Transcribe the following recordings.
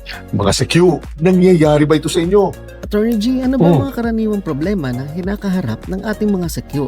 Mga Secure, nangyayari ba ito sa inyo? Attorney G, ano ba ang mga karaniwang problema na hinakaharap ng ating mga sekyo?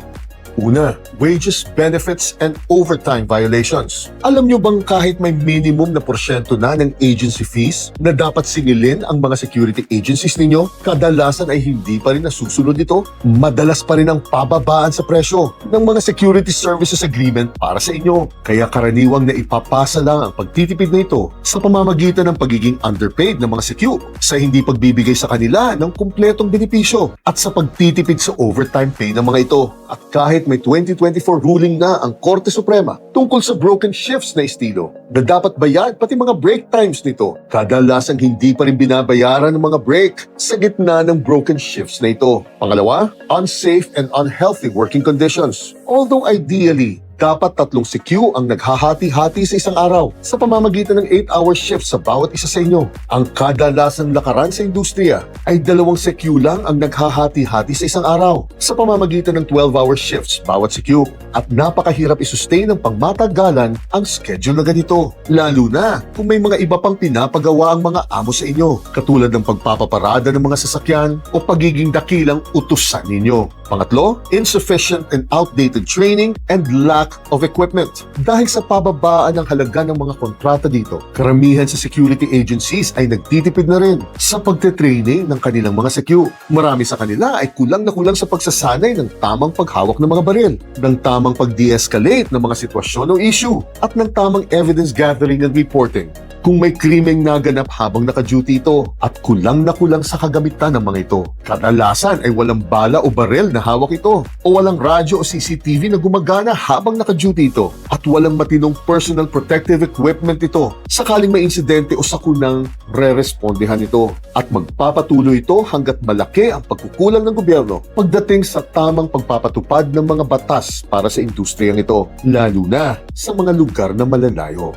Una, wages, benefits, and overtime violations. Alam nyo bang kahit may minimum na porsyento na ng agency fees na dapat singilin ang mga security agencies ninyo, kadalasan ay hindi pa rin nasusunod ito? Madalas pa rin ang pababaan sa presyo ng mga security services agreement para sa inyo. Kaya karaniwang na ipapasa lang ang pagtitipid na ito sa pamamagitan ng pagiging underpaid ng mga secure, sa hindi pagbibigay sa kanila ng kumpletong benepisyo, at sa pagtitipid sa overtime pay ng mga ito. At kahit may 2024 ruling na ang Korte Suprema tungkol sa broken shifts na estilo na dapat bayad pati mga break times nito, kadalasang hindi pa rin binabayaran ng mga break sa gitna ng broken shifts na ito. Pangalawa, unsafe and unhealthy working conditions. Although ideally, dapat 3 CQ ang naghahati-hati sa isang araw sa pamamagitan ng 8-hour shifts sa bawat isa sa inyo. Ang kadalasang lakaran sa industriya ay 2 CQ lang ang naghahati-hati sa isang araw sa pamamagitan ng 12-hour shifts bawat CQ. At napakahirap isustain ng pangmatagalan ang schedule na ganito, lalo na kung may mga iba pang pinapagawa ang mga amo sa inyo, katulad ng pagpapaparada ng mga sasakyan o pagiging dakilang utusan ninyo. Pangatlo, insufficient and outdated training and lack of equipment. Dahil sa pababaan ng halaga ng mga kontrata dito, karamihan sa security agencies ay nagtitipid na rin sa pagte-training ng kanilang mga secure. Marami sa kanila ay kulang na kulang sa pagsasanay ng tamang paghawak ng mga baril, ng tamang pag-de-escalate ng mga sitwasyon o issue, at ng tamang evidence gathering and reporting kung may krimeng naganap habang naka-duty ito, at kulang na kulang sa kagamitan ng mga ito. Kadalasan ay walang bala o baril na hawak ito, o walang radyo o CCTV na gumagana habang naka-duty ito, at walang matinong personal protective equipment ito sakaling may insidente o sakunang re-respondehan ito. At magpapatuloy ito hanggat malaki ang pagkukulang ng gobyerno pagdating sa tamang pagpapatupad ng mga batas para sa industriyang ito, lalo na sa mga lugar na malalayo.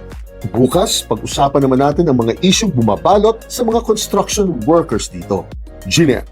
Bukas, pag-usapan naman natin ang mga isyung bumabalot sa mga construction workers dito. Jeanette.